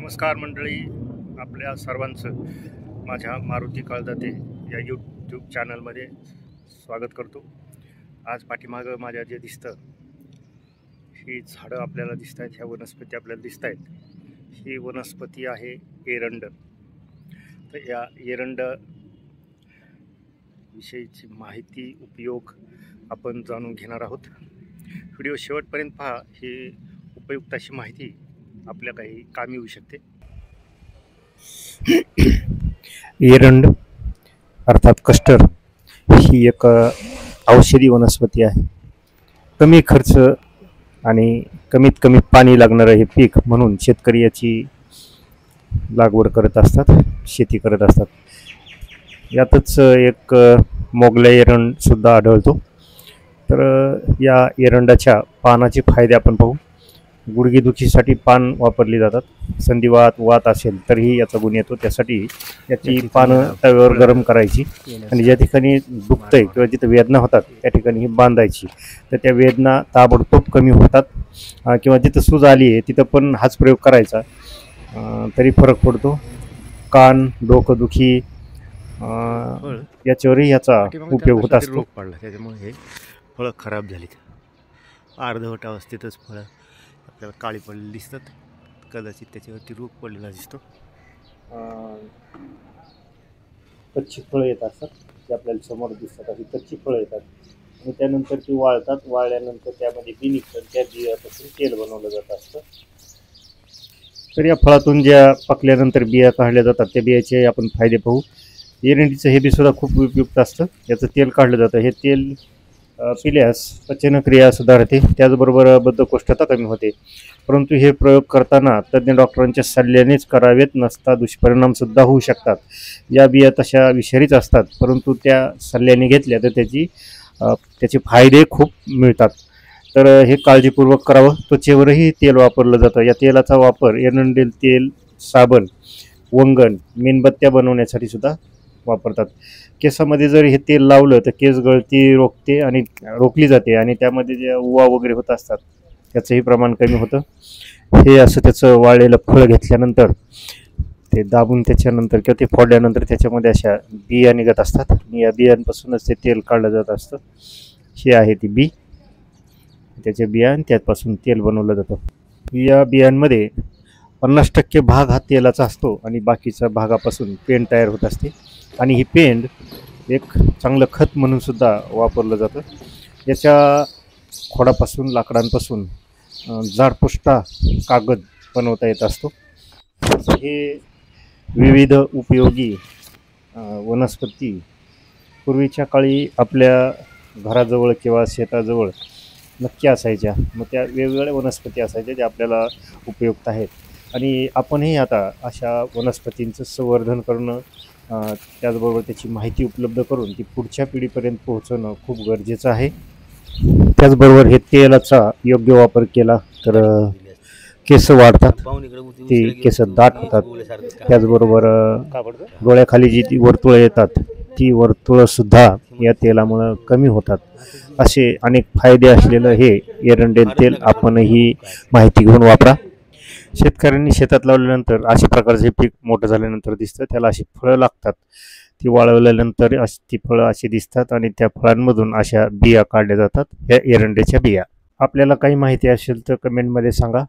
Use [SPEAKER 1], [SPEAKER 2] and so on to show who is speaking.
[SPEAKER 1] नमस्कार मंडळी, आपल्या सर्वांचं माझ्या मारुती काळदाते या यूट्यूब चॅनलमध्ये स्वागत करतो। आज पाठीमागं माझ्या जे दिसतं ही झाडं आपल्याला दिसत आहेत, ह्या वनस्पती आपल्याला दिसत आहेत। ही वनस्पती आहे एरंड। तर या एरंड विषयीची माहिती उपयोग आपण जाणून घेणार आहोत। व्हिडिओ शेवटपर्यंत पहा, ही उपयुक्त अशी माहिती आपल्या काही कामी येऊ शकते। एरंड अर्थात कस्टर ही एक औषधी वनस्पती आहे। कमी खर्च आणि कमीत कमी पाणी लागणारं हे पीक म्हणून शेतकरी याची लागवड करत असतात, शेती करत असतात। यातच एक मोगलाई एरंड सुद्धा आढळतो। तर या एरंडाच्या पानाचे फायदे आपण पाहू। गुडघेदुखीसाठी पान वापरली जातात। संधिवात वात असेल तरीही याचा गुण येतो, त्यासाठी याची पानं तव्यावर गरम करायची आणि ज्या ठिकाणी दुखतंय किंवा जिथे वेदना होतात त्या ठिकाणी ही बांधायची, तर त्या वेदना ताबडतोब कमी होतात। किंवा जिथं सूज आली आहे तिथं पण हाच प्रयोग करायचा, तरी फरक पडतो। कान, डोकंदुखी याच्यावरही याचा उपयोग होत असतो।
[SPEAKER 2] त्याच्यामुळे हे फळं खराब झालीत, अर्धवट अवस्थेतच फळं आपल्याला काळी पडलेली दिसतात। कदाचित त्याच्यावरती रोग पडलेला दिसतो।
[SPEAKER 1] कच्ची फळं येत असतात, ते आपल्याला समोर दिसतात। अशी कच्ची फळं येतात आणि त्यानंतर ती वाळतात। वाळल्यानंतर त्यामध्ये बी निघतात, त्या बियापासून तेल बनवलं जात असतं। तर या फळातून ज्या पकल्यानंतर बिया काढल्या जातात त्या बियाचे आपण फायदे पाहू। एरंडीचं हे बी सुद्धा खूप उपयुक्त असतं, याचं तेल काढलं जातं। हे तेल पिल्यास पचनक्रिया सुधारते, त्याचबरोबर बद्धकोष्ठता कमी होते। परंतु हे प्रयोग करताना तज्ज्ञ डॉक्टरांच्या सल्ल्यानेच करावेत, नसता दुष्परिणामसुद्धा होऊ शकतात। या बिया तशा विषारीच असतात, परंतु त्या सल्ल्याने घेतल्या तर त्याचे फायदे खूप मिळतात। तर हे काळजीपूर्वक करावं। त्वचेवरही तेल वापरलं जातं। या तेलाचा वापर एरंडेल तेल, साबण, वंगण, मेणबत्त्या बनवण्यासाठी सुद्धा वापरतात। केसामध्ये जर हे तेल लावलं तर केस गळती रोखली जाते आणि त्यामध्ये जे उवा वगैरे होत असतात त्याचंही प्रमाण कमी होतं। हे असं त्याचं वाळलेलं फळ घेतल्यानंतर ते दाबून त्याच्यानंतर किंवा ते फोडल्यानंतर त्याच्यामध्ये अशा बिया निघत असतात आणि या बियांपासूनच ते तेल काढलं जात असतं। ही आहे ती बी, त्याच्या बिया आणि त्यापासून तेल बनवलं जातं। या बियांमध्ये 50% भाग हा तेलाचा असतो आणि बाकीच्या भागापासून पेंड तयार होत असते आणि ही पेंड एक चांगलं खत म्हणून सुद्धा वापरलं जातं। याच्या खोडापासून, लाकडांपासून जाडपुष्टा कागद बनवता येत असतो। हे विविध उपयोगी वनस्पती पूर्वीच्या काळी आपल्या घराजवळ किंवा शेताजवळ नक्की असायच्या। मग त्या वेगवेगळ्या वनस्पती असायच्या ज्या आपल्याला उपयुक्त आहेत आणि आपणही आता अशा वनस्पतींचं संवर्धन करणं, त्याचबरोबर त्याची माहिती उपलब्ध करून ती पुढच्या पिढीपर्यंत पोहोचवणं खूप गरजेचं आहे। त्याचबरोबर हे तेलाचा योग्य वापर केला तर केस वाढतात, ती केस दाट होतात। त्याचबरोबर डोळ्याखाली जी ती वर्तुळं येतात ती वर्तुळंसुद्धा या तेलामुळं कमी होतात। असे अनेक फायदे असलेलं हे एरंडेल तेल आपणही माहिती घेऊन वापरा। शेतकऱ्यांनी शेतात लावल्यानंतर अशा प्रकारचे पीक मोठं झाल्यानंतर दिसतं, त्याला अशी फळं लागतात। ती वाळवल्यानंतर ती फळं अशी दिसतात आणि त्या फळांमधून अशा बिया काढल्या जातात, या एरंडेच्या बिया। आपल्याला काही माहिती असेल तर कमेंटमध्ये सांगा।